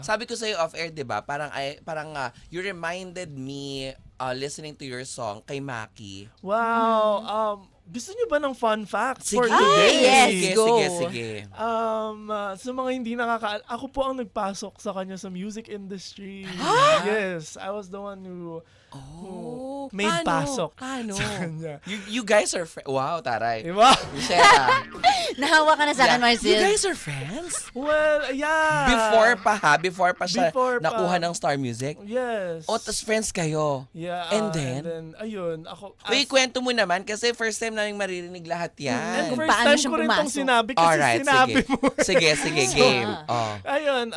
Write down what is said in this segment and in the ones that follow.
Sabi ko sa'yo off-air, di ba? You reminded me listening to your song kay Maki. Wow! Gusto niyo ba ng fun facts for Sige, today? yes, sige, go. sige, sige. Sa mga hindi ako po ang nagpasok sa kanya sa music industry. Yes, I was the one who made pasok Paano? sa kanya. You guys are wow, taray. Diba? Michelle. Nahawa ka na sa akin, You Marcel. guys are friends? Well, yeah. Before pa siya Before pa. nakuha ng Star Music? Yes. O, tas friends kayo? Yeah. And then? Ayun, ako. Uy, kwento mo naman kasi first time namin maririnig lahat And yan. Kung first paano time siya ko rin tong pumasok. sinabi kasi Alright, sinabi sige. mo. Sige, sige, game. Oh. Ayun,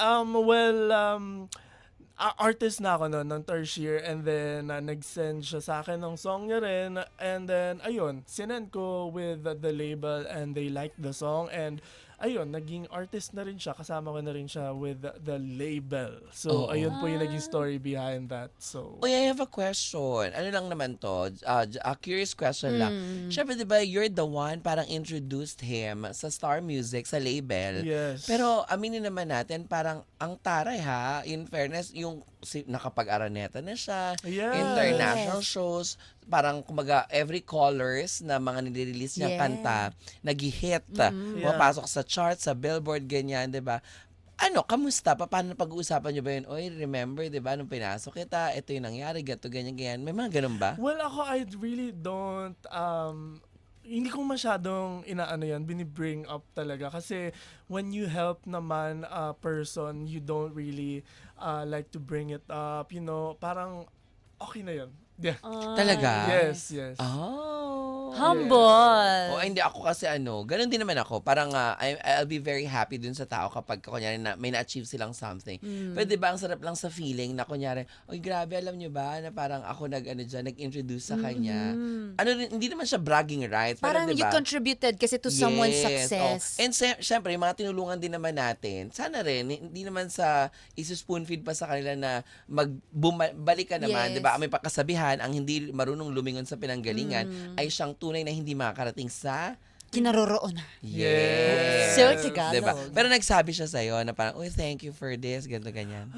artist na ako noon ng tertiary and then nag-send siya sa akin ng song niya rin and then ayun, sinend ko with the label and they liked the song and ayun, naging artist na rin siya, kasama ko na rin siya with the label. So, Oo. ayun po yung naging story behind that. So, Uy, I have a question. Ano lang naman to? A curious question lang. Siyempre, di ba, you're the one parang introduced him sa Star Music, sa label. yes. Pero aminin naman natin, parang ang taray ha, in fairness, nakapag-araneta na siya, Yes. international shows, parang kumaga every colors na mga nilirelease niyang Yeah. kanta, nag-hit, Yeah. mapasok sa chart, sa Billboard, ganyan, di ba? Ano, kamusta? Paano pag-uusapan niyo ba yun? Oy, remember, di ba, nung pinasok kita, ito yung nangyari, ganito, ganyan, ganyan. May mga ganun ba? Well, ako, I really don't, hindi ko masyadong binibring up talaga. Kasi when you help naman a person, you don't really like to bring it up. You know, parang okay na yun. Yeah. Talaga? Yes, yes. Oh. Humble. O hindi ako kasi ganun din naman ako. Parang I'll be very happy dun sa tao kapag kunyari na may na-achieve silang something. Pero di ba ang sarap lang sa feeling na kunyari, oy grabe, alam nyo ba na parang ako nag-introduce sa kanya. Hindi naman siya bragging rights. Parang pero, you diba, contributed kasi to someone's Yes, success. And syempre, yung mga tinulungan din naman natin, sana rin, hindi naman sa spoon feed pa sa kanila na balik ka naman, Yes. di ba? May pakasabihan, ang hindi marunong lumingon sa pinanggalingan ay siyang tunay na hindi makakarating sa Kinaroroonan. yes. So Tagalog. Diba? Pero nagsabi siya sa'yo na parang, uy, thank you for this, ganito, ganyan.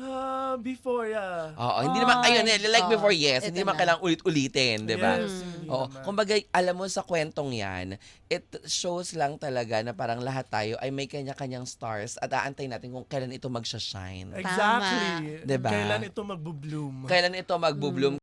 Before, yeah. Oo, hindi naman, ayun, like before, yes, ito hindi naman na. kailangang ulit-ulitin, di ba? Yes, hindi Oo. naman. Kumbaga, alam mo sa kwentong yan, it shows lang talaga na parang lahat tayo ay may kanya-kanyang stars at aantayin natin kung kailan ito magsha-shine. Exactly. Diba? Kailan ito magbo-bloom. Kailan ito magbo-bloom.